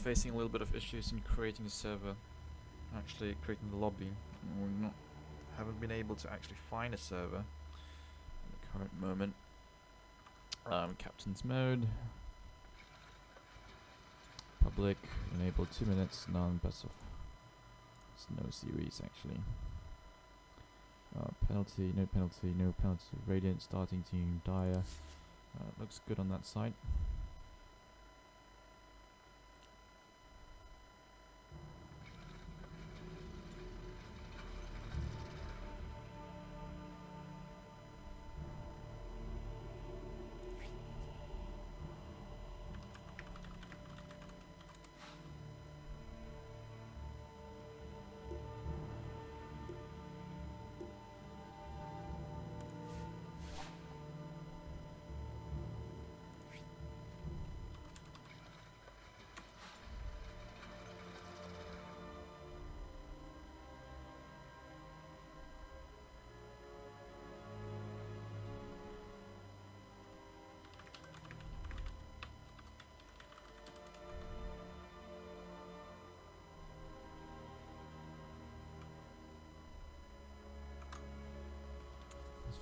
facing a little bit of issues in creating a server, actually creating the lobby. Haven't been able to actually find a server at the current moment. Captain's mode, public, enable 2 minutes, none, best of. It's no series actually. Penalty, no penalty, no penalty. Radiant, starting team, Dire. Looks good on that side.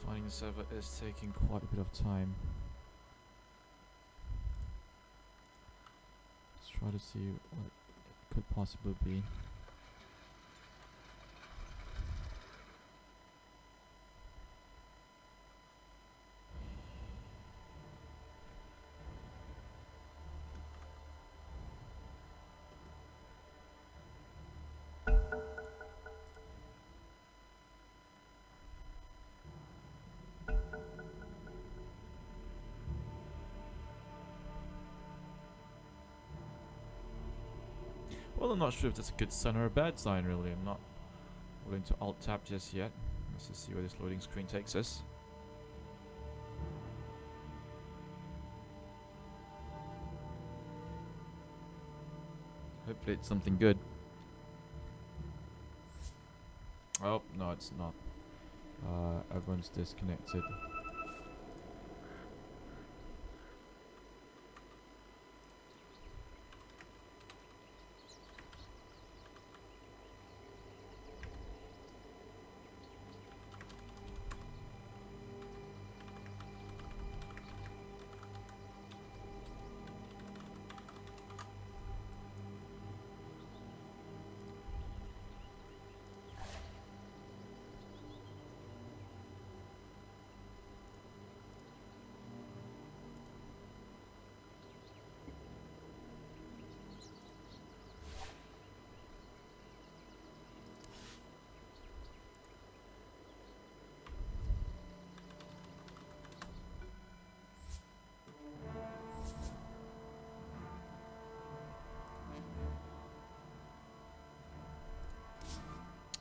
Finding the server is taking quite a bit of time. Let's try to see what it could possibly be. Well, I'm not sure if that's a good sign or a bad sign, really. I'm not willing to alt-tab just yet. Let's just see where this loading screen takes us. Hopefully it's something good. Oh, no, it's not. Everyone's disconnected.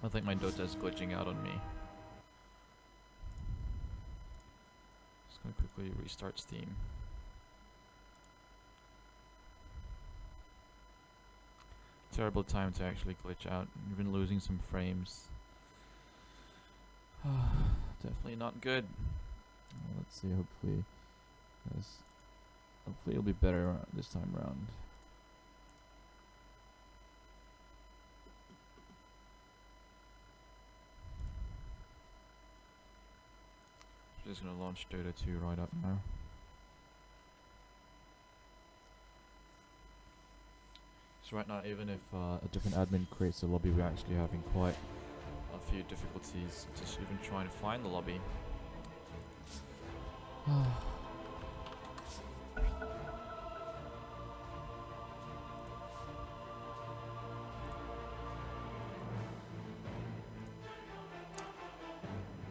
I think my Dota is glitching out on me. Just gonna quickly restart Steam. Terrible time to actually glitch out. Even losing some frames. Definitely not good. Well, let's see. Hopefully it'll be better this time around. Just gonna launch Dota 2 right up now. So right now, even if a different admin creates a lobby, we're actually having quite a few difficulties just even trying to find the lobby.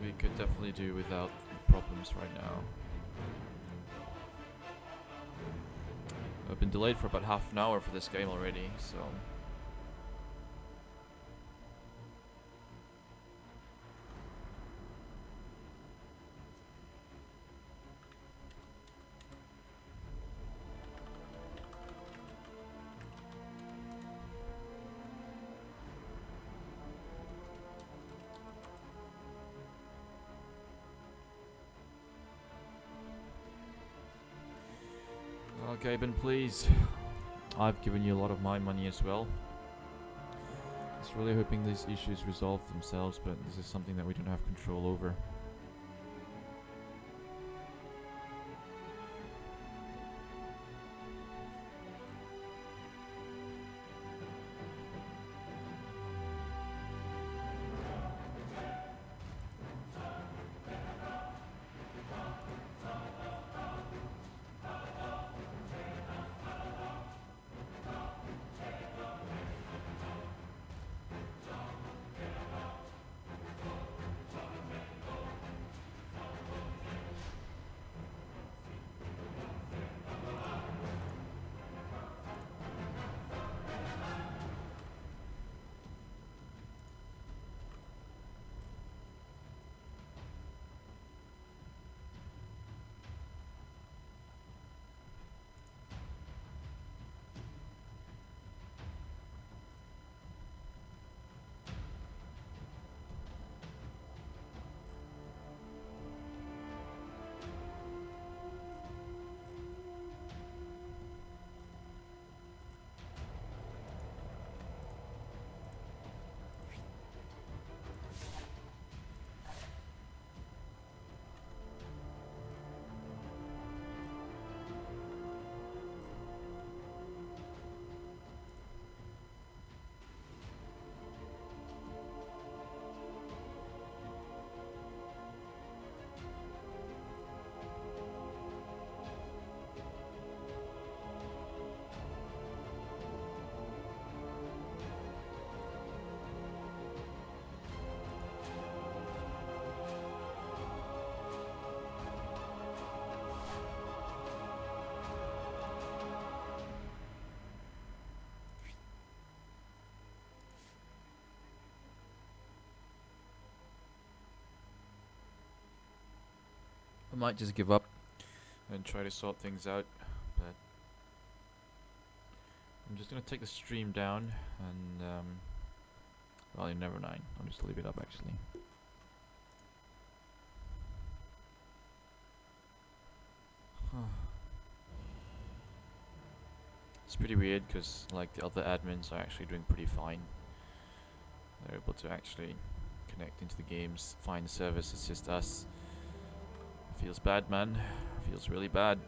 We could definitely do without problems right now. I've been delayed for about half an hour for this game already, so... Okay, Ben, please. I've given you a lot of my money as well. Just really hoping these issues resolve themselves, but this is something that we don't have control over. I might just give up and try to sort things out, but I'm just gonna take the stream down and well, never mind. I'll just leave it up actually. It's pretty weird because like the other admins are actually doing pretty fine. They're able to actually connect into the games, find the service. It's just us. Feels bad, man. Feels really bad.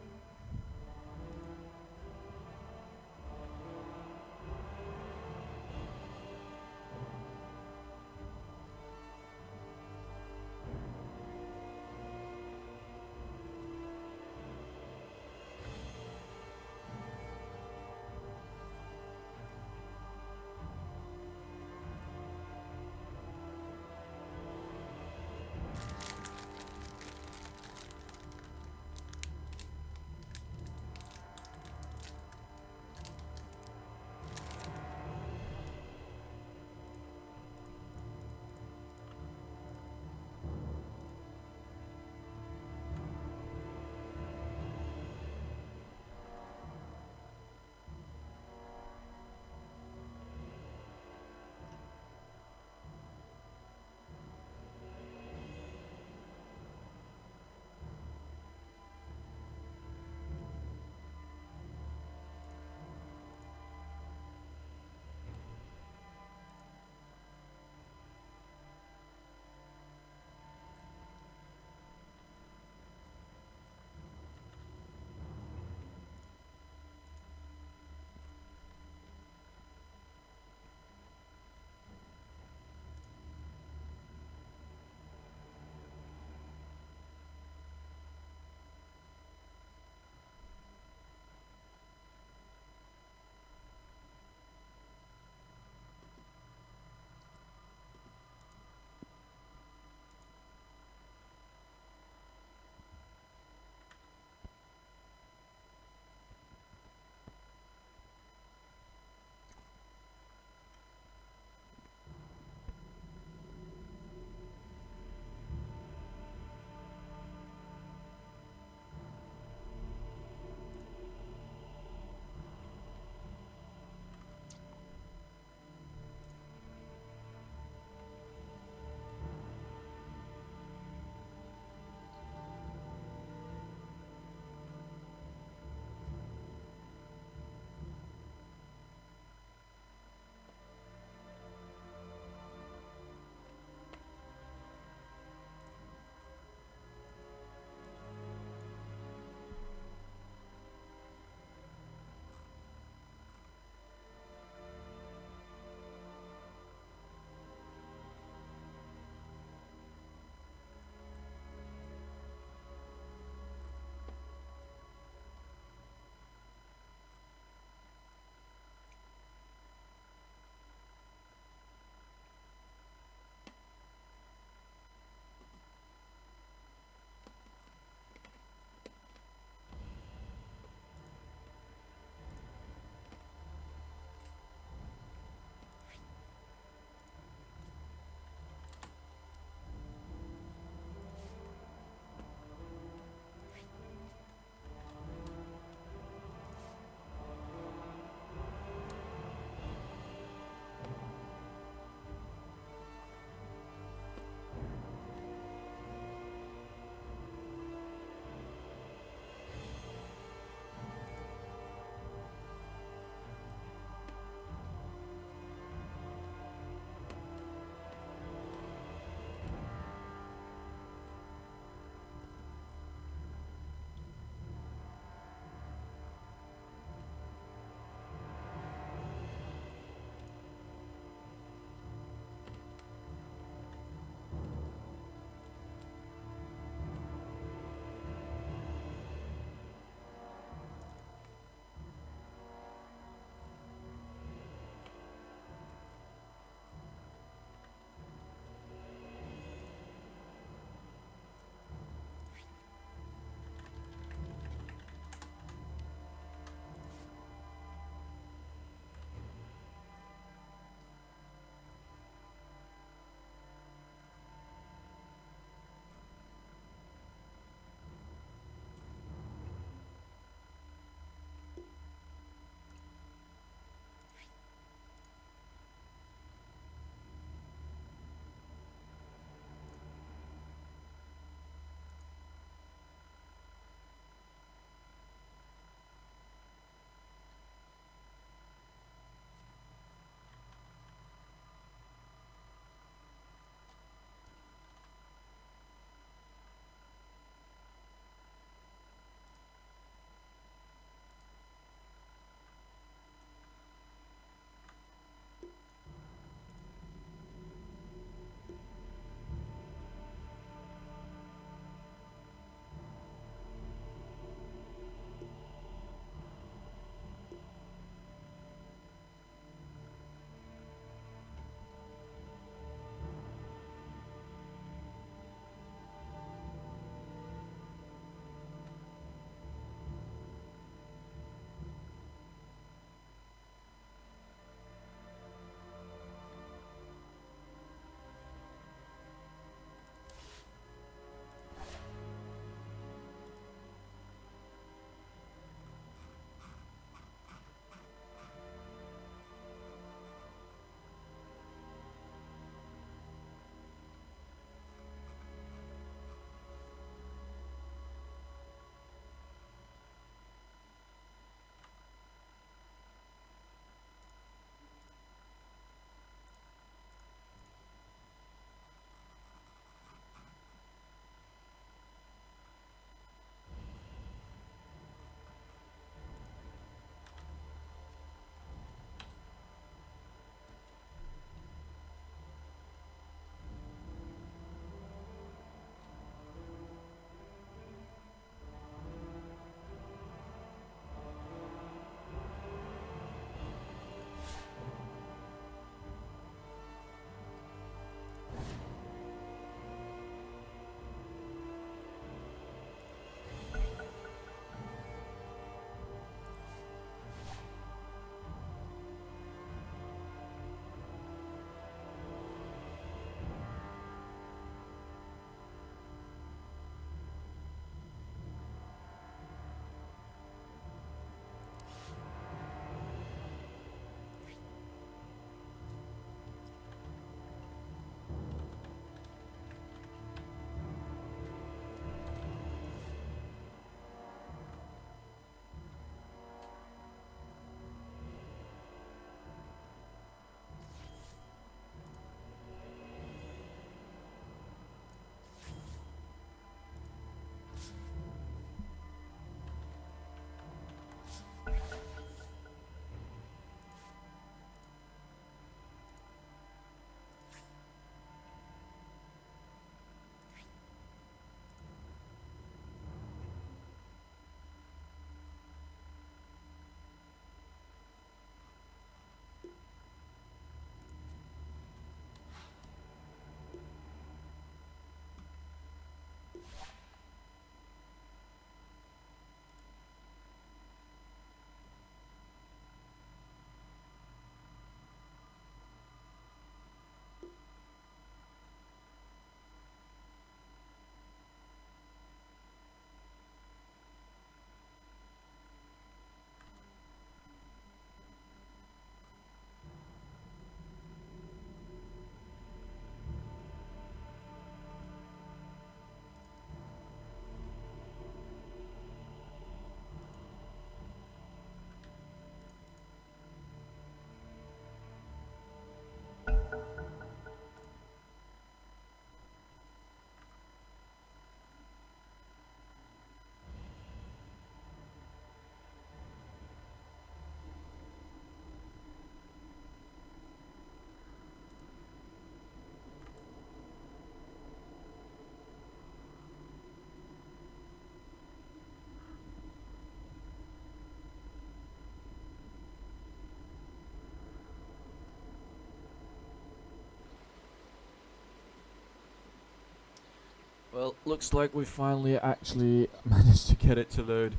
Looks like we finally actually managed to get it to load.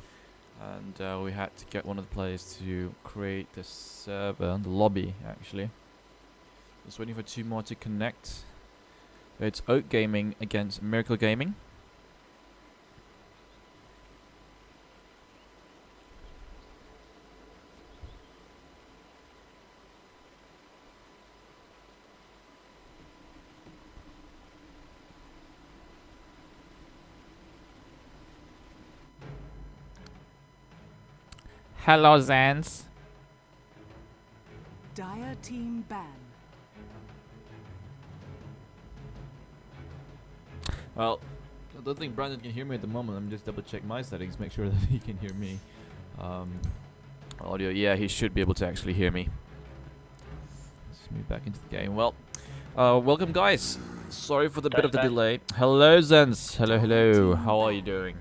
And we had to get one of the players to create the server, the lobby actually. Just waiting for 2 more to connect. It's Oak Gaming against Miracle Gaming. Hello, Zans. Dire team ban. Well, I don't think Brandon can hear me at the moment. Let me just double check my settings, make sure that he can hear me. Audio, yeah, he should be able to actually hear me. Let's move back into the game. Well, welcome guys. Sorry for the bit of the delay. Hello, Zens. Hello, hello. How are you doing?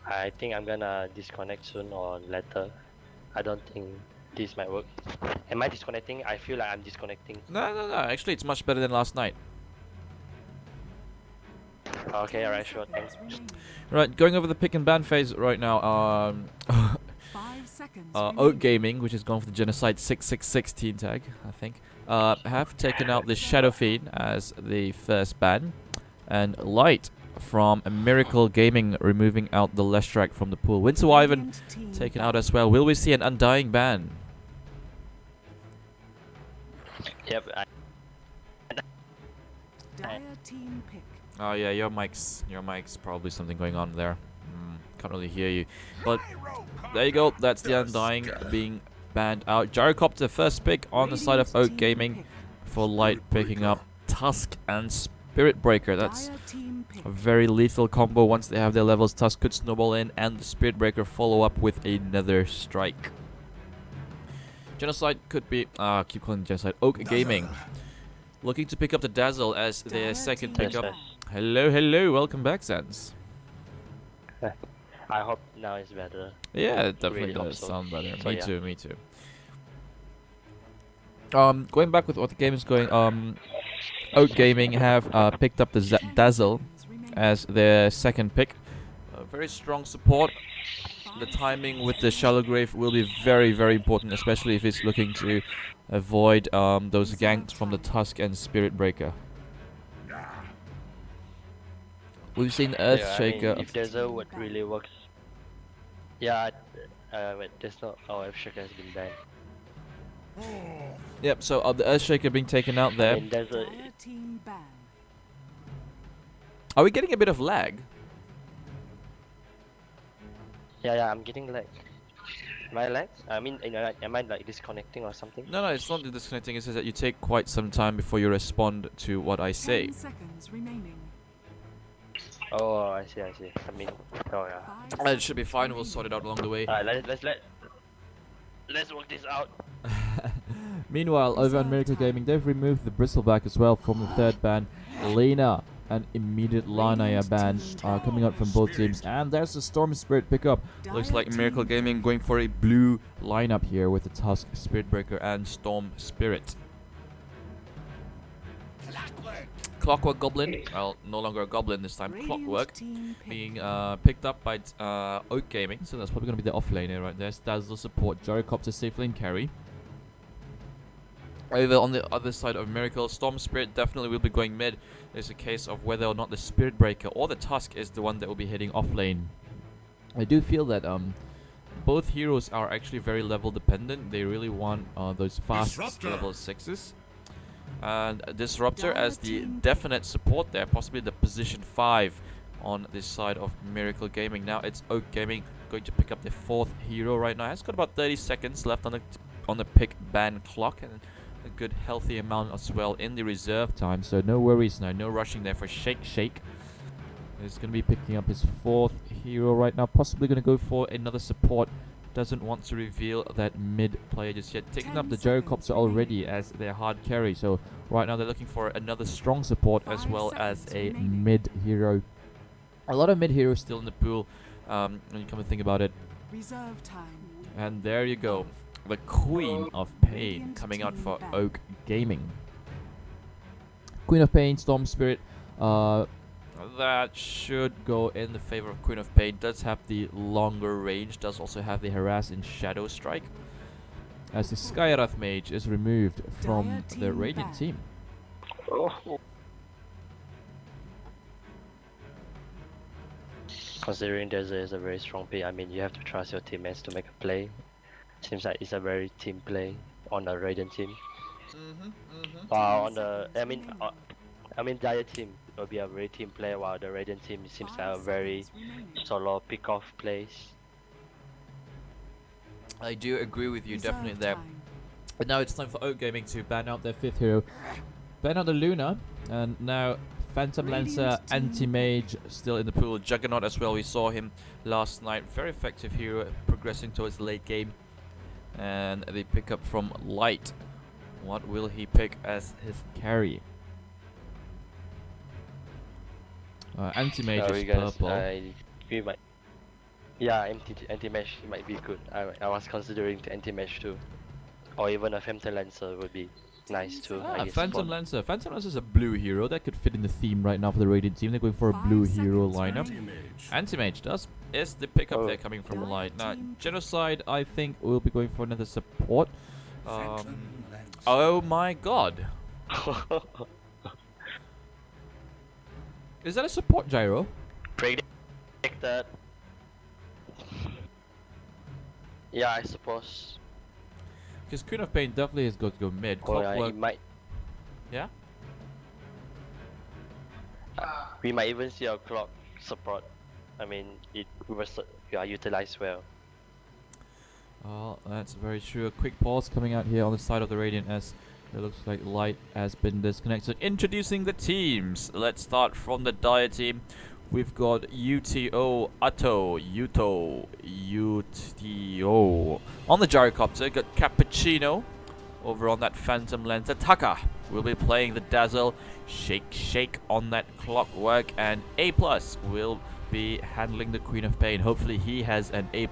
I think I'm gonna disconnect soon or later. I don't think this might work. Am I disconnecting? I feel like I'm disconnecting. No. Actually, it's much better than last night. Okay, alright, sure, thanks. Right, going over the pick and ban phase right now. 5 seconds. Oak Gaming, which has gone for the Genocide 666 team tag, I think, have taken out the Shadow Fiend as the first ban, and Light from Miracle Gaming removing out the Leshrac from the pool. Winter Wyvern taken out as well. Will we see an Undying ban? Yep. Dire team pick. Oh yeah, your mic's probably something going on there. Can't really hear you, but there you go. That's the Undying being banned out. Gyrocopter first pick on the side of Oak Gaming for Light picking up Tusk and Spirit Breaker. That's a very lethal combo. Once they have their levels, Tusk could snowball in and the Spirit Breaker follow up with another strike. Genocide could be keep calling Genocide. Oak Gaming looking to pick up the Dazzle as their second pickup. Hello, welcome back, Sans. I hope now it's better. Yeah, it definitely Really does so. sound better. So, Me yeah. too. Going back with what the game is going, Oak Gaming have picked up the Dazzle as their second pick. Very strong support. The timing with the Shallow Grave will be very, very important, especially if it's looking to avoid those ganks from the Tusk and Spirit Breaker. We've seen Earthshaker. I mean, if there's a what really works. Yeah, wait, there's no. Oh, Earthshaker has been banned. Yep, so the Earthshaker being taken out there. I mean, there's a. Dire team ban. Are we getting a bit of lag? Yeah, I'm getting lag. Am I lag? I mean, am I like disconnecting or something? No, it's not the disconnecting. It's just that you take quite some time before you respond to what I say. 10 seconds remaining. Oh, I see. I mean, oh yeah. It should be fine. We'll sort it out along the way. Alright, let's work this out. Meanwhile, over on Miracle Gaming, they've removed the Bristleback as well from the third ban. Lena, an immediate Lanaya ban coming out from both teams. And there's the Storm Spirit pickup. Looks like Miracle Gaming going for a blue lineup here with the Tusk, Spirit Breaker, and Storm Spirit. Clockwork Goblin, well, no longer a Goblin this time. Clockwork being picked up by Oak Gaming, so that's probably going to be the off laner right there. Dazzle support, Gyrocopter safe lane carry. Over on the other side of Miracle, Storm Spirit definitely will be going mid. It's a case of whether or not the Spirit Breaker or the Tusk is the one that will be hitting off lane. I do feel that both heroes are actually very level dependent. They really want those fast level 6s. And Disruptor as the definite support there, possibly the position 5 on this side of Miracle Gaming. Now it's Oak Gaming going to pick up the 4th hero right now. It's got about 30 seconds left on the pick ban clock, and a good healthy amount as well in the reserve time, so no worries now, no rushing there for Shake. He's going to be picking up his 4th hero right now, possibly going to go for another support. Doesn't want to reveal that mid player just yet. Taking up the Gyrocopter already as their hard carry, so right now they're looking for another strong support as well as a mid hero. A lot of mid heroes still in the pool when you come to think about it. Reserve time. And there you go, the Queen of Pain coming out for Oak Gaming. Queen of Pain, Storm Spirit, That should go in the favor of Queen of Pain. Does have the longer range. Does also have the harass in Shadow Strike. As the Skyrath Mage is removed from Dire the team Radiant banned. team. Oh. Considering there's a very strong pick, I mean you have to trust your teammates to make a play. Seems like it's a very team play on the Radiant team. While on the, I mean Dire team will be a very team play, while the Radiant team seems like a 5 very seconds remaining. solo pick-off plays. I do agree with you, Reserve definitely there. time. But now it's time for Oak Gaming to ban out their 5th hero. Ban out the Luna, and now Phantom Lancer, Radiant team Anti-Mage still in the pool. Juggernaut as well, we saw him last night. Very effective hero, progressing towards the late game. And they pick up from Light. What will he pick as his carry? Anti-Mage Sorry is guys, purple. we might. Yeah, anti-mesh might be good. I was considering the anti-mesh too, or even a Phantom Lancer would be nice too. I guess Phantom for- Lancer. Phantom Lancer is a blue hero that could fit in the theme right now for the Radiant team. They're going for a blue 5 hero seconds lineup. remaining. Anti-Mage is the pickup Oh. there coming from Dire Light. Now, team Genocide, I think, will be going for another support. Oh my god. Is that a support gyro? Predict that. Yeah, I suppose. Because Queen of Pain definitely has got to go mid. Or Clockwork, it might. yeah? We might even see our clock support. I mean, it was utilized well. Oh, that's very true. A quick pause coming out here on the side of the Radiant as it looks like Light has been disconnected. Introducing the teams. Let's start from the Dire team. We've got UTO, Utto, UTO. On the Gyrocopter, got Cappuccino. Over on that Phantom Lancer, Taka will be playing the Dazzle. Shake on that Clockwork. And A+ will be handling the Queen of Pain. Hopefully he has an A+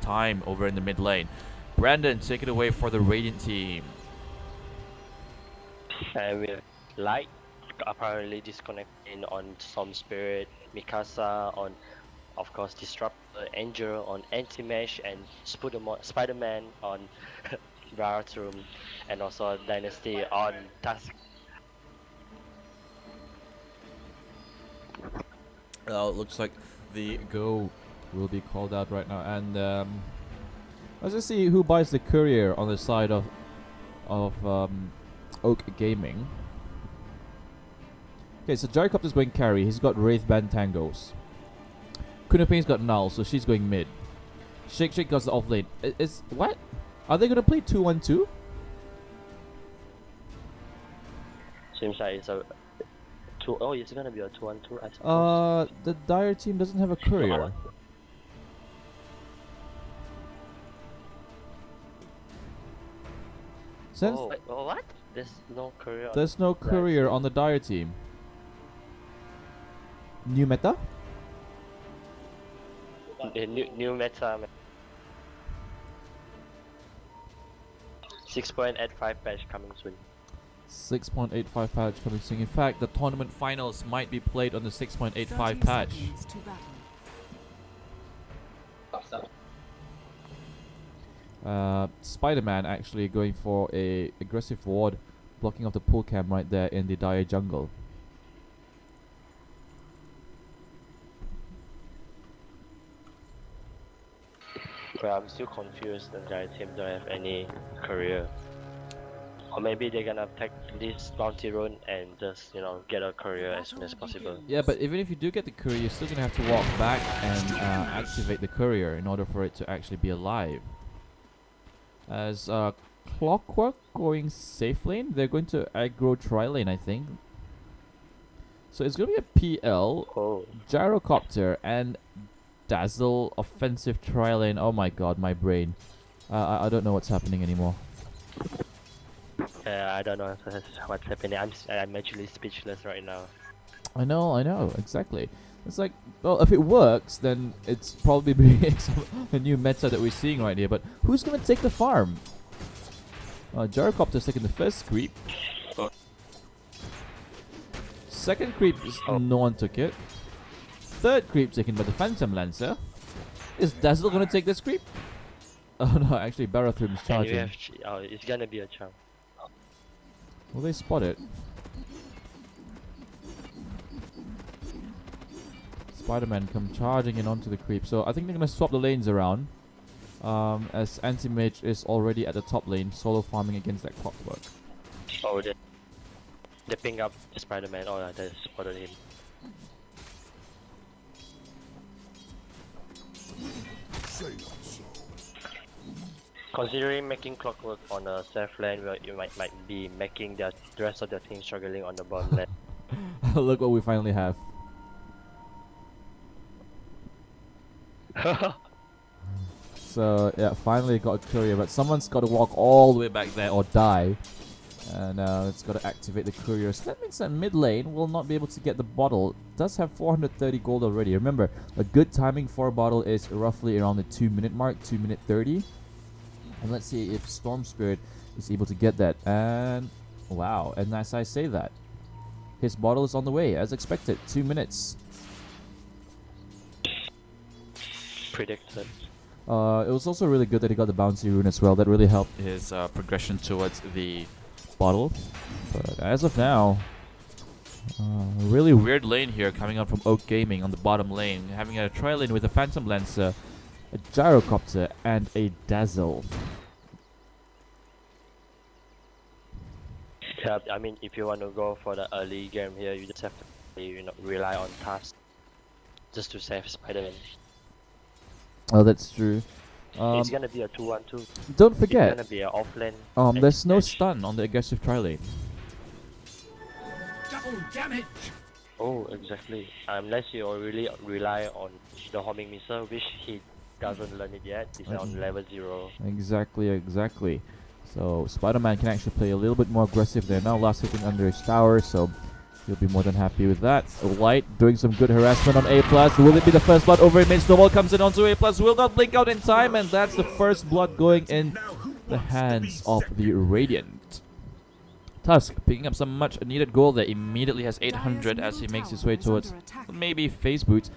time over in the mid lane. Brandon, take it away for the Radiant team. And with Light apparently disconnecting on Storm Spirit, Mikasa on, of course, Disruptor, Angel on Anti-Mesh, and Spider-Man on Riot Room, and also Dynasty on Task. It looks like the go will be called out right now. And let's just see who buys the courier on the side of Oak Gaming. Okay, so Gyrocopter's going carry. He's got Wraith Band Tangos. Kunapin's got Null, so she's going mid. Shake got the off lane. Is what? Are they gonna play 2-1-2? Seems like it's a two. Oh, it's gonna be a 2-1-2. I suppose. The Dire team doesn't have a courier. Since Oh, wait, oh, what? There's no courier. there's no courier on the Dire team. New meta? New meta. 6.85 patch coming soon. 6.85 patch coming soon. In fact, the tournament finals might be played on the 6.85 30 patch. seconds to battle. Spider-Man actually going for a aggressive ward, blocking off the pool cam right there in the Dire jungle. But I'm still confused. The Dire team don't have any career. Or maybe they're gonna take this bounty run and just, get a career as soon as possible. Yeah, but even if you do get the courier, you're still gonna have to walk back and activate the courier in order for it to actually be alive. As Clockwork going safe lane, they're going to aggro tri lane, I think. So it's gonna be a PL, Oh, Gyrocopter, and Dazzle offensive tri lane. Oh my god, my brain. I don't know what's happening anymore. I don't know what's happening. I'm actually speechless right now. I know, exactly. It's like, well, if it works, then it's probably a new meta that we're seeing right here. But who's gonna take the farm? Gyrocopter's taking the first creep. Second creep, no one took it. Third creep taken by the Phantom Lancer. Is Dazzle gonna take this creep? Oh no, actually Barathrim's And you charging. have it's gonna be a charm. Will they spot it? Spider-Man come charging in onto the creep. So I think they're gonna swap the lanes around. As Anti-Mage is already at the top lane, solo farming against that clockwork. Oh, they ping up Spider-Man. Oh, yeah, they spotted him. Considering making clockwork on a safe lane, where you might be making the rest of the team struggling on the bottom lane. Look what we finally have. So yeah, finally got a courier, but someone's got to walk all the way back there or die. And it's got to activate the courier. So that means that mid lane will not be able to get the bottle. Does have 430 gold already. Remember, a good timing for a bottle is roughly around the 2-minute mark, 2-minute 30. And let's see if Storm Spirit is able to get that. And wow, and as I say that, his bottle is on the way as expected. 2 minutes. Predicted. It was also really good that he got the bouncy rune as well. That really helped his progression towards the bottle. But as of now, really weird lane here coming up from Oak Gaming on the bottom lane. Having a tri lane with a Phantom Lancer, a Gyrocopter, and a Dazzle. Yeah, I mean, if you want to go for the early game here, you just have to rely on tasks just to save Spider-Man. Oh, that's true. It's gonna be a 2-1-2. Don't It's forget, gonna be an offlane. there's no edge. stun on the aggressive tri lane. Double damage. Oh, exactly. Unless you really rely on the homing missile, which he doesn't learn it yet. It's on level 0. Exactly. So Spider-Man can actually play a little bit more aggressive there. Now last hitting under his tower, so he'll be more than happy with that. Light doing some good harassment on A+. Will it be the first blood over mid? Snowball comes in onto A+. Will not blink out in time, and that's the first blood going in the hands of the Radiant. Tusk picking up some much needed gold there. Immediately has 800 as he makes his way towards maybe phase boots.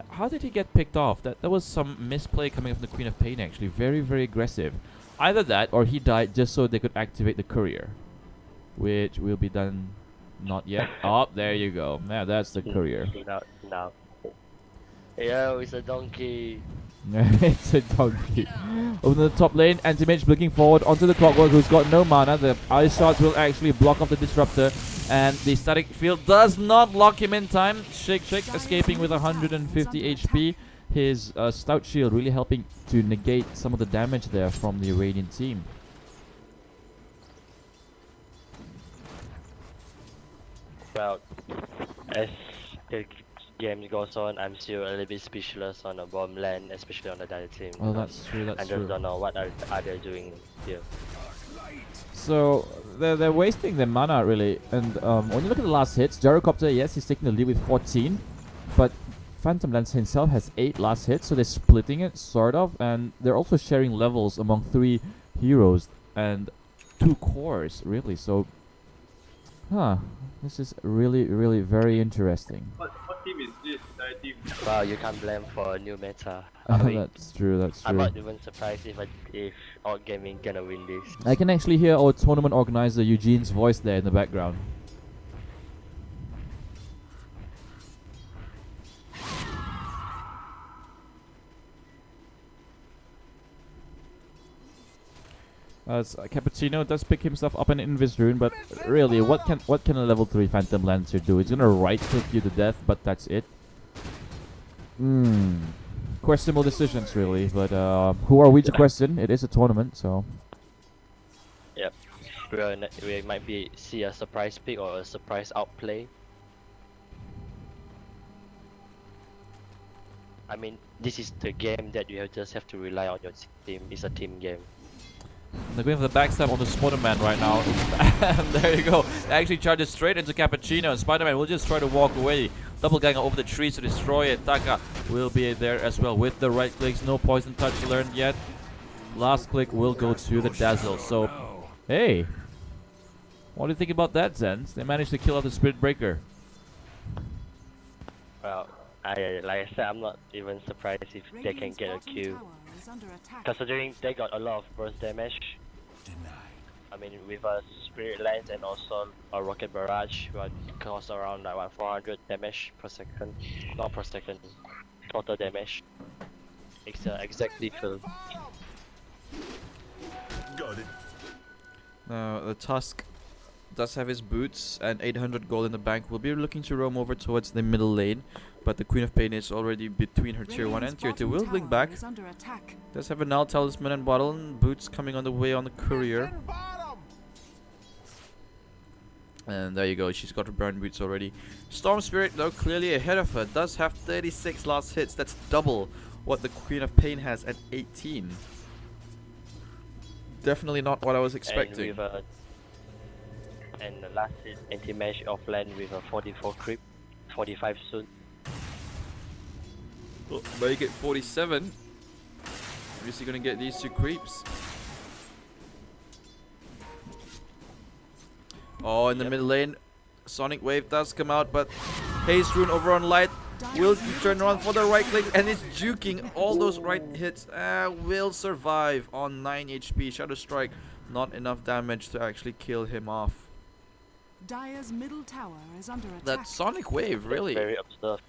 How did he get picked off? That was some misplay coming from the Queen of Pain actually. Very, very aggressive. Either that or he died just so they could activate the courier, which will be done. Not yet. Oh, there you go. Yeah, that's the courier. Now. Yo, it's a donkey. It's a donkey. Over the top lane, Anti-Mage looking forward onto the Clockwork, who's got no mana. The ice shots will actually block off the disruptor, and the static field does not lock him in time. Shake escaping with 150 HP. His stout shield really helping to negate some of the damage there from the Radiant team. Well, as the game goes on, I'm still a little bit speechless on the bomb lane, especially on the Dire team. Oh, that's true. I just don't know what are they doing here. So they're wasting their mana really, and when you look at the last hits, Gyrocopter, yes, he's taking the lead with 14, but Phantom Lancer himself has 8 last hits, so they're splitting it sort of, and they're also sharing levels among 3 heroes and 2 cores really. So, this is really very interesting. What team is this? Team. Wow, you can't blame for a new meta. I mean, That's true. I'm not even surprised if Odd Gaming gonna win this. I can actually hear our tournament organizer Eugene's voice there in the background. Cappuccino does pick himself up an Invis rune, but really, what can a level 3 Phantom Lancer do? It's gonna right click you to death, but that's it. Questionable decisions, really. But who are we to question? It is a tournament, so. Yep. We might see a surprise pick or a surprise outplay. I mean, this is the game that you just have to rely on your team. It's a team game. They're going for the backstab on the Spider-Man right now. And there you go. It actually charges straight into Cappuccino, and Spider-Man will just try to walk away. Double gang over the trees to destroy it. Taka will be there as well with the right clicks. No poison touch learned yet. Last click will go to the Dazzle. So, hey. What do you think about that, Zens? They managed to kill off the Spirit Breaker. Well, like I said, I'm not even surprised if they can Radiant's get a bottom kill, tower is under attack. considering they got a lot of burst damage. I mean, with a spirit lance and also a rocket barrage, what costs around like what, 400 damage per second, not per second, total damage. Exactly full. Now the Tusk does have his boots and 800 gold in the bank. Will be looking to roam over towards the middle lane, but the Queen of Pain is already between her tier 1 and Radiant's tier 2. bottom Will blink tower back. is under attack. Does have a Null Talisman and bottle, and boots coming on the way on the courier. And there you go, she's got her burn boots already. Storm Spirit, though, clearly ahead of her, does have 36 last hits. That's double what the Queen of Pain has at 18. Definitely not what I was expecting. And the last hit anti-match offline with a 44 creep, 45 soon. Oh, make it 47. Obviously gonna get these 2 creeps. Oh, in the middle lane, Sonic Wave does come out, but Haze Rune over on Light will turn around for the right click and is juking all those right hits. Will survive on 9 HP. Shadow Strike, not enough damage to actually kill him off. Dire's middle tower is under attack. That Sonic Wave, really? Very observed.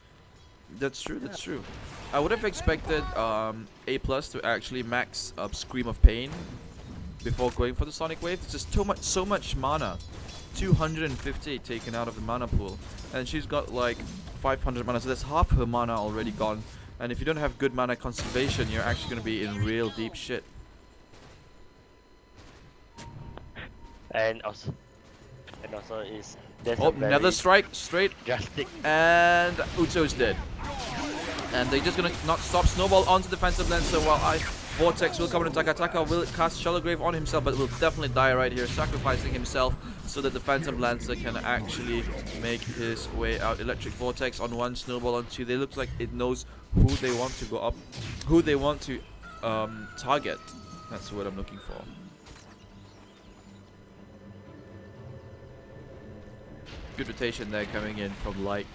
That's true, that's true. I would have expected A+ to actually max up Scream of Pain before going for the Sonic Wave. It's just so much mana. 250 taken out of the mana pool, and she's got like 500 mana, so that's half her mana already gone. And if you don't have good mana conservation, you're actually going to be in real deep shit. And also is there's Oh, a very another strike straight, drastic. and Uto's dead. And they're just going to not stop Snowball onto defensive Lancer while Vortex will come and attack. Ataka will cast Shallow Grave on himself, but will definitely die right here, sacrificing himself so that the Phantom Lancer can actually make his way out. Electric Vortex on 1, Snowball on 2. They look like it knows who they want to go up, who they want to target. That's what I'm looking for. Good rotation there coming in from Light.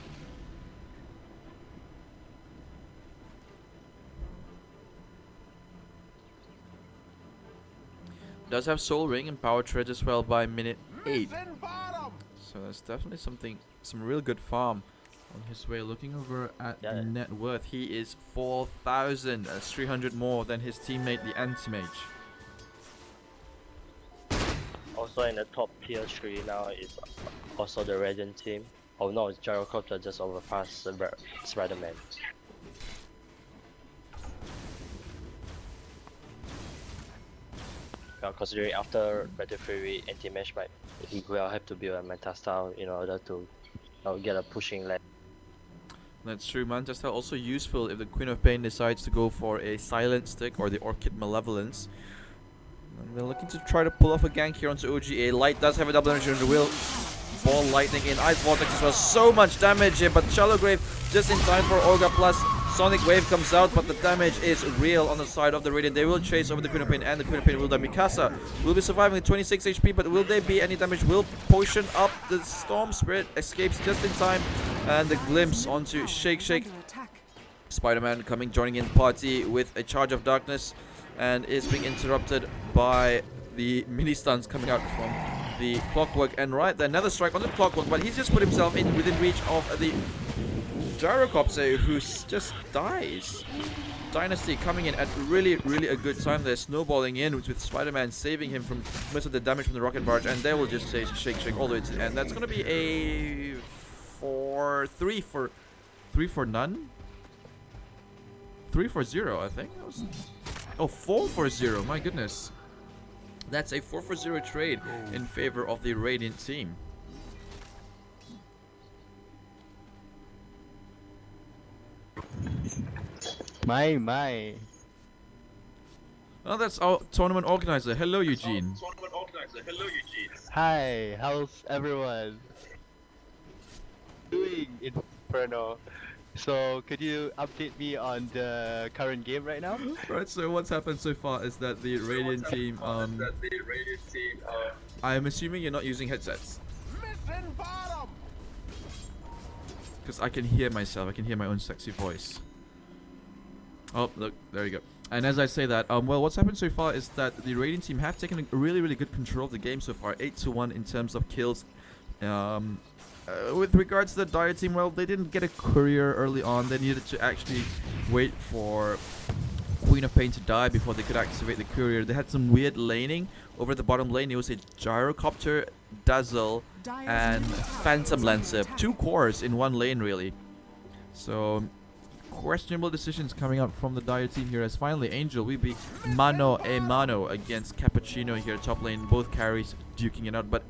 Does have Soul Ring and Power Tread as well by minute 8. So that's definitely some real good farm on his way. Looking over at the net worth, he is 4,000. That's 300 more than his teammate, the Anti-Mage. Also in the top tier 3 now is also the Radiant team. Oh no, it's Gyrocopter just overpassed Spider-Man. Considering after Battle Fury anti-match, he will have to build a Manta style in order to get a pushing lane. That's true. Manta style also useful if the Queen of Pain decides to go for a Silent Stick or the Orchid Malevolence. And they're looking to try to pull off a gank here onto OGA. Light does have a double damage on the will. Ball lightning in. Ice Vortex as well. So much damage here, but Shallow Grave just in time for Olga plus. Sonic Wave comes out, but the damage is real on the side of the Radiant. They will chase over the Queen of Pain, and the Queen of Pain will die. Mikasa will be surviving with 26 HP, but will there be any damage? Will potion up. The Storm Spirit escapes just in time, and the glimpse onto Shake Shake. Spider-Man joining in the party with a charge of darkness, and is being interrupted by the mini stuns coming out from the Clockwork. And right there, another strike on the Clockwork, but he's just put himself in within reach of the Gyrocopter, who just dies. Dynasty coming in at really a good time. They're snowballing in with Spider-Man saving him from most of the damage from the rocket barrage, and they will just say shake all the way to the end. That's gonna be a 3 for none. 3 for 0, I think. That was 4 for 0. My goodness. That's a 4 for 0 trade in favor of the Radiant team. My. Oh, that's our tournament organizer. Hello, Eugene. Hi, how's everyone doing, Inferno? So, could you update me on the current game right now? Right, so what's happened so far is that the Radiant team, I'm assuming you're not using headsets. Because I can hear myself. I can hear my own sexy voice. Oh, look. There you go. And as I say that, well, what's happened so far is that the Radiant team have taken a really, really good control of the game so far. 8-1 in terms of kills. With regards to the Dire team, well, they didn't get a courier early on. They needed to actually wait for Queen of Pain to die before they could activate the courier. They had some weird laning over the bottom lane. It was a Gyrocopter, Dazzle, and Phantom Lancer. 2 cores in one lane, really. So, questionable decisions coming out from the Dire team here, as finally Angel will be mano a mano against Cappuccino here top lane. Both carries duking it out, but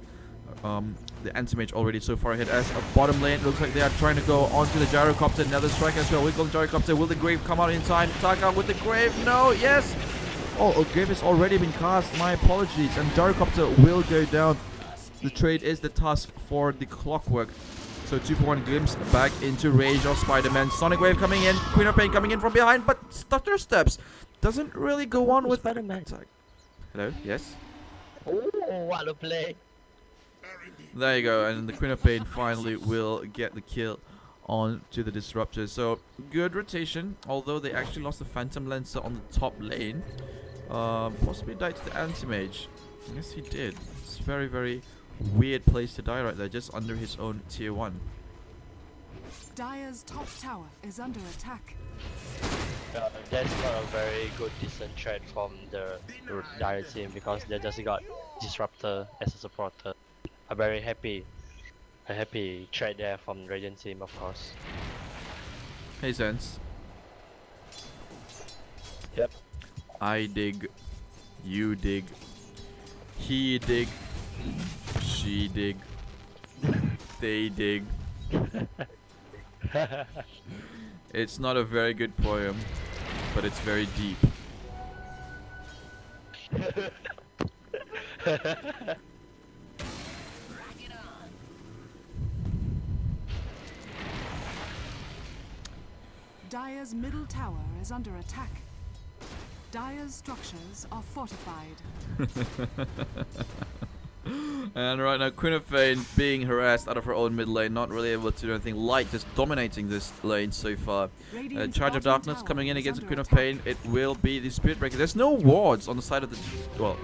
the Anti-Mage already so far ahead. As a bottom lane, looks like they are trying to go onto the Gyrocopter. Another strike as well. Wiggle Gyrocopter. Will the Grave come out in time? Taka with the Grave. No, yes! Oh, Grave has already been cast. My apologies. And Gyrocopter will go down. The trade is the task for the Clockwork. So 2-for-1 glimpse back into Rage of Spider-Man. Sonic Wave coming in. Queen of Pain coming in from behind, but Stutter Steps doesn't really go on with Spider-Man. attack. Hello? Yes? Oh, what a play! There you go, and the Queen of Pain finally will get the kill on to the Disruptor. So, good rotation, although they actually lost the Phantom Lancer on the top lane. Possibly died to the Anti-Mage. Yes, he did. It's very, very weird place to die right there, just under his own tier 1. Dire's top tower is under attack. That's not a very good decent trade from the Dire team because they just got Disruptor as a supporter. A very happy trade there from Radiant team, of course. Hey, Sense. Yep. I dig. You dig. He dig. She dig. They dig. It's not a very good poem, but it's very deep. Dire's middle tower is under attack. Dire's structures are fortified. And right now, Queen of Pain being harassed out of her own mid lane, not really able to do anything. Light just dominating this lane so far. Radiant's Charge of bottom Darkness tower coming in is against under Queen of attack. Pain. It will be the Spirit Breaker. There's no wards on the side of the... Well,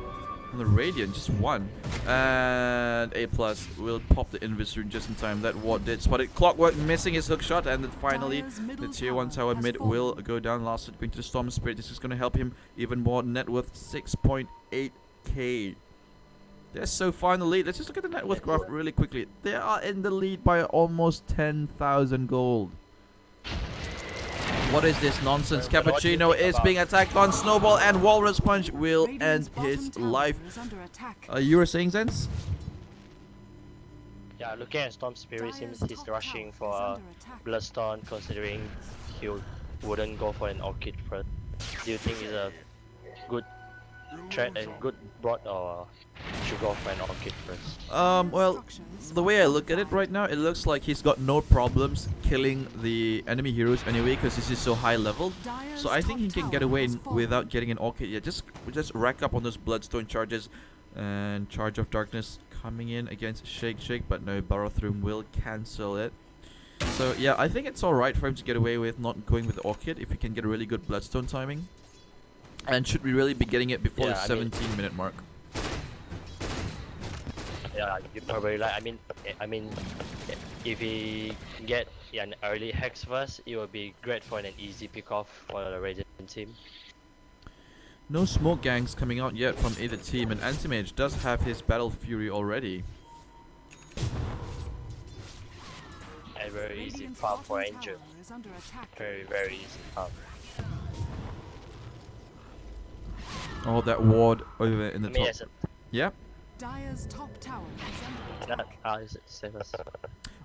on the Radiant, just one. And A+ will pop the Invis rune just in time. That ward did spot it. Clockwork missing his hook shot. And then finally, Dire's the middle tier 1 tower tower has mid fallen. will go down. Last hit going to the Storm Spirit. This is going to help him even more. Net worth 6.8k. They're so far in the lead. Let's just look at the net worth graph really quickly. They are in the lead by almost 10,000 gold. What is this nonsense? What do you Cappuccino think is about- being attacked on Snowball, and Walrus Punch will Radiant's end bottom his tower life. is under attack. You were saying, Zens? Yeah, looking at Storm Spirit, seems Dire's he's top rushing tower for is a under attack. Bloodstone, considering he wouldn't go for an Orchid first. Do you think it's a good trade and good broad, or should go for an Orchid first? Well, Structures the are way I look at it fortified. right now, it looks like he's got no problems killing the enemy heroes anyway, because this is so high level. Dire's So I think top he can tower get away has fallen. without getting an Orchid. Yeah, just rack up on those Bloodstone charges. And Charge of Darkness coming in against Shake, but no, Barrothroom will cancel it. So yeah, I think it's alright for him to get away with not going with the Orchid if he can get a really good Bloodstone timing. And should we really be getting it before Yeah, the I mean- 17-minute mark? Yeah, you're probably right. I mean, if he get an early Hex first, it will be great for an easy pick off for the Radiant team. No smoke gangs coming out yet from either team, and Anti-Mage does have his Battle Fury already. And very easy Radiant's farm for bottom Angel. tower is under attack. Very easy farm. Oh, that ward over in the I mean, top. as a, Yeah? Dire's top tower is under attack. save us.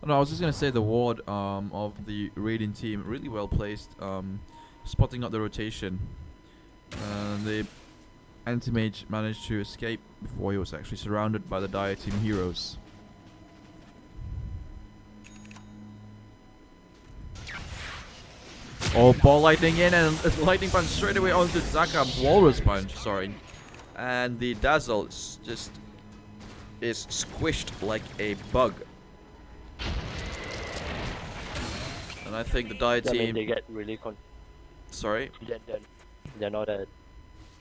Oh, no, I was just gonna say the ward of the Radiant team really well placed, spotting out the rotation. The Anti-Mage managed to escape before he was actually surrounded by the Dire team heroes. Oh, ball lightning in, and a lightning punch straight away onto Zaka. Walrus punch, sorry. And the Dazzle just is squished like a bug. And I think the Dire I mean, team. they get really Sorry. they're not that.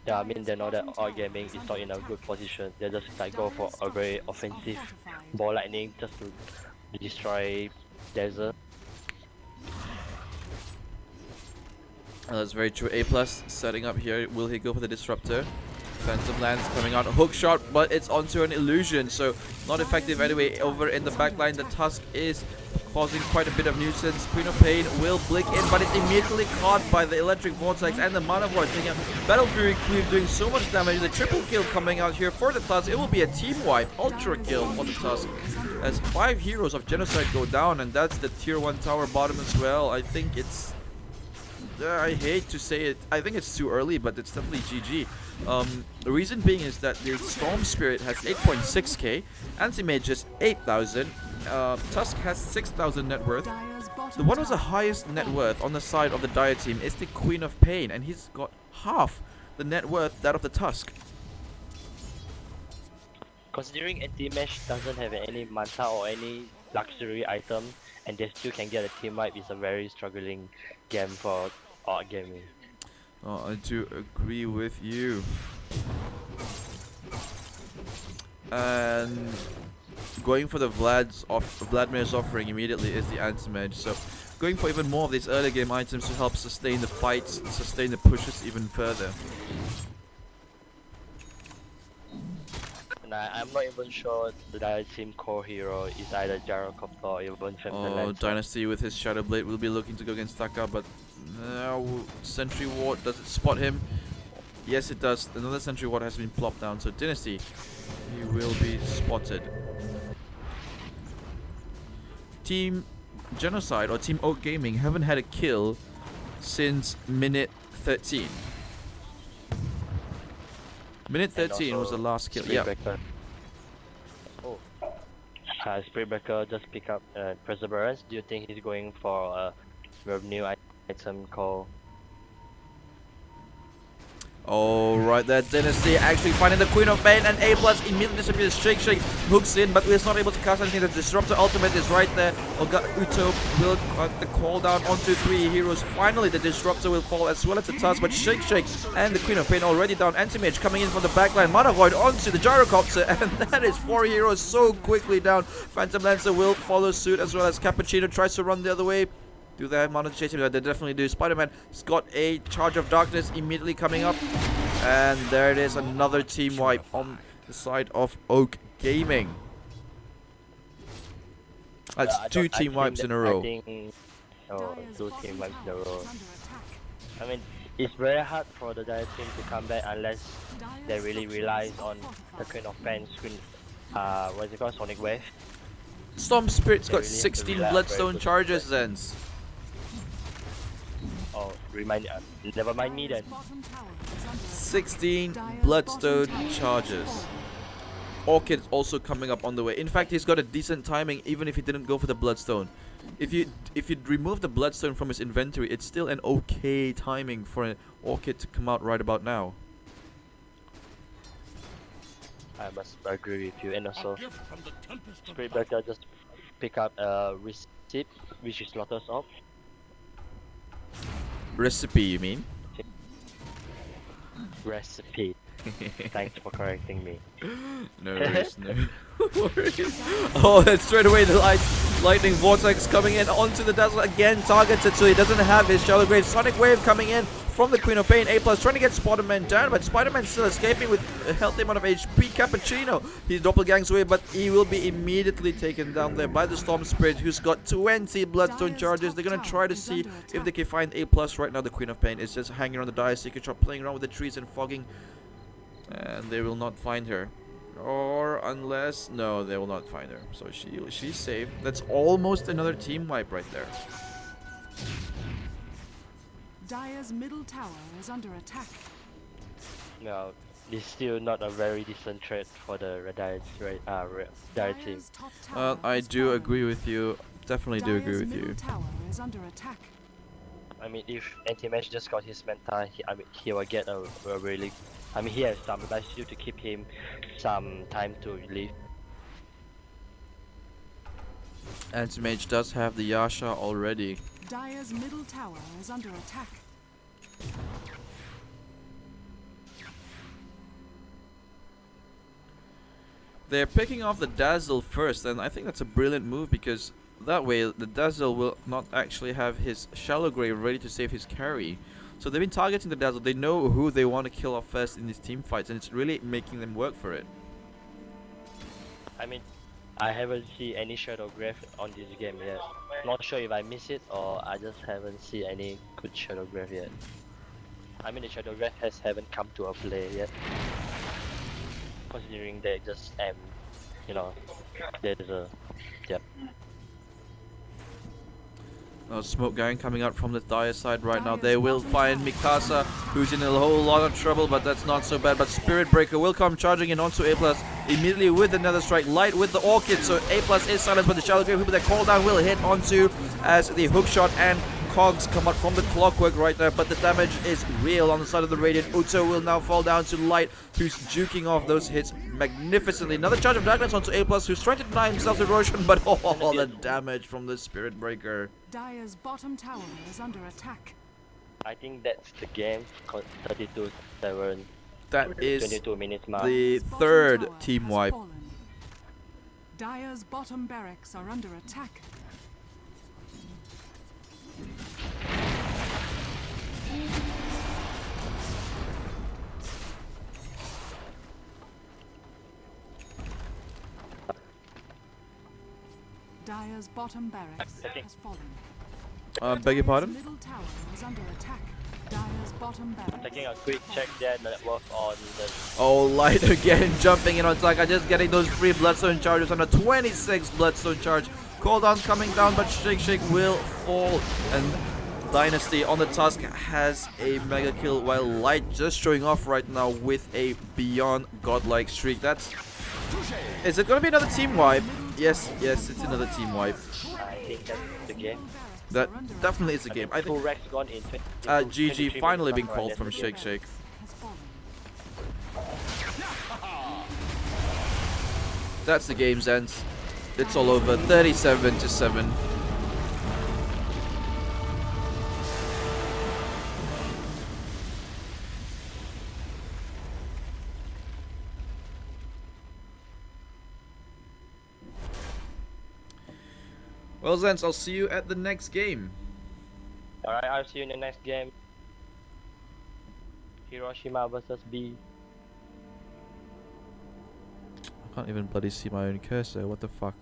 Yeah, I mean they're not that all gaming is not in a good position. They just like go for a very offensive ball lightning just to destroy desert. That's very true. A plus setting up here. Will he go for the disruptor? Phantom Lance coming out. Hook shot, but it's onto an illusion, so not effective anyway. Over in the backline, the Tusk is causing quite a bit of nuisance. Queen of Pain will blink in, but it's immediately caught by the Electric Vortex and the Mana Void taking out. Battle Fury Cleave doing so much damage. The triple kill coming out here for the Tusk. It will be a team wipe. Ultra kill for the Tusk. As 5 heroes of Genocide go down, and that's the tier 1 tower bottom as well. I think it's... I hate to say it. I think it's too early, but it's definitely GG. The reason being is that the Storm Spirit has 8.6k, Anti-Mage has 8,000, Tusk has 6,000 net worth. The one who's the highest net worth on the side of the Dire team is the Queen of Pain, and he's got half the net worth that of the Tusk. Considering anti-mesh doesn't have any manta or any luxury item, and they still can get a team wipe, is a very struggling game for gaming. Oh, I do agree with you. And going for the Vladimir's offering immediately is the anti-mage. So going for even more of these early game items to help sustain the fights, sustain the pushes even further. And I'm not even sure the Dire team core hero is either Gyrocopter or even Phantom Oh, Lancer. Dynasty with his Shadow Blade will be looking to go against Taka, but Sentry Ward, does it spot him? Yes, it does. Another Sentry Ward has been plopped down, so Dynasty, he will be spotted. Team Genocide or Team Oak Gaming haven't had a kill since minute 13. Minute 13 was the last kill. Yeah. Oh. Spiritbreaker just pick up Perseverance. Do you think he's going for a new item called... Oh, right there, Dynasty actually finding the Queen of Pain, and A plus immediately disappears. Shake hooks in, but is not able to cast anything. The Disruptor ultimate is right there. Uto will cut the call down onto 3 heroes. Finally, the Disruptor will fall as well as the Tusk, but Shake and the Queen of Pain already down. Anti-Mage coming in from the backline. Mana Void onto the Gyrocopter, and that is 4 heroes so quickly down. Phantom Lancer will follow suit as well as Cappuccino tries to run the other way. Do they have mana to chase him? They definitely do. Spider-Man has got a Charge of Darkness immediately coming up. And there it is, another team wipe on the side of Oak Gaming. That's 2 team wipes in a row. Oh, 2 team wipes in a row. I mean, it's very hard for the Dire team to come back unless they really relies on the Queen of Pain, what's it called, Sonic Wave. Storm Spirit's got really 16 rely on Bloodstone very charges, Zens. Oh, never mind me then. 16 Bloodstone charges. Orchid's also coming up on the way. In fact, he's got a decent timing even if he didn't go for the Bloodstone. If you remove the Bloodstone from his inventory, it's still an okay timing for an Orchid to come out right about now. I must agree with you, and also Spiritbreaker just pick up a receipt, which is Lotus Orb. Recipe, you mean? Recipe. Thanks for correcting me. No worries, no worries. Oh, and straight away the lightning vortex coming in onto the Dazzle again, targeted so he doesn't have his Shallow Grave. Sonic Wave coming in from the Queen of Pain. A plus trying to get Spider-Man down, but Spider-Man still escaping with a healthy amount of HP. Cappuccino, he's doppelgangs away, but he will be immediately taken down there by the Storm Spirit, who's got 20 Bloodstone charges. They're gonna try to see if they can find A plus. Right now the Queen of Pain is just hanging around the Dire Secret Shop, playing around with the trees and fogging, and they will not find her. Or unless... no, they will not find her. So she's safe. That's almost another team wipe right there. Dire's middle tower is under attack. No, it's still not a very decent trade for the Dire team. Dire's top tower I has do fallen. agree with you. Definitely do agree Dire's with middle you. tower is under attack. I mean, if Anti-Mage just got his Manta, he will get a really... I mean, he has some life steal to keep him some time to live. Anti-Mage does have the Yasha already. Dire's middle tower is under attack. They're picking off the Dazzle first, and I think that's a brilliant move because that way the Dazzle will not actually have his Shallow Grave ready to save his carry. So they've been targeting the Dazzle. They know who they want to kill off first in these team fights, and it's really making them work for it. I mean, I haven't seen any Shadow Grave on this game yet. Not sure if I miss it or I just haven't seen any good Shadow Grave yet. I mean, the Shadow Grave haven't come to a play yet. Considering they just you know, there's a yep. Smoke gang coming out from the Dire side right now. Dire's They will bottom find tower is Mikasa, under attack. who's in a whole lot of trouble, but that's not so bad. But Spirit Breaker will come charging in onto A+, immediately with another strike. Light with the Orchid, so A+ is silenced, but the Shallow Grave, who the call down will hit onto as the hook shot and cogs come out from the clockwork right there, but the damage is real on the side of the Radiant. Uto will now fall down to Light, who's juking off those hits magnificently. Another charge of darkness onto A+, who's trying to deny himself erosion, but oh, the damage from the Spirit Breaker. Dire's bottom tower is under attack. I think that's the game. 32-7, That is 22 minutes mark. the Dire's bottom third tower team has wipe. fallen. Dire's bottom barracks are under attack. Dire's bottom barracks Okay. has fallen. Beg your Dire's pardon? middle tower is under attack. Dire's bottom barracks. Taking a quick check there, network on the Oh, Light again jumping in on Taka, just getting those free Bloodstone charges on a 26 Bloodstone charge. Cooldown coming down, but Shake will fall. And Dynasty on the task has a mega kill, while Light just showing off right now with a beyond godlike streak. That's. Is it gonna be another team wipe? Yes, yes, it's another team wipe. I think that's the game. That definitely is a game. I Two think racks gone in 20, GG 23 finally minutes been mark, called that's from the Shake game. Shake. Has fallen. That's the game's end. It's all over. 37-7. Well, Zens, I'll see you at the next game. Alright, I'll see you in the next game. Hiroshima versus B. I can't even bloody see my own cursor. What the fuck?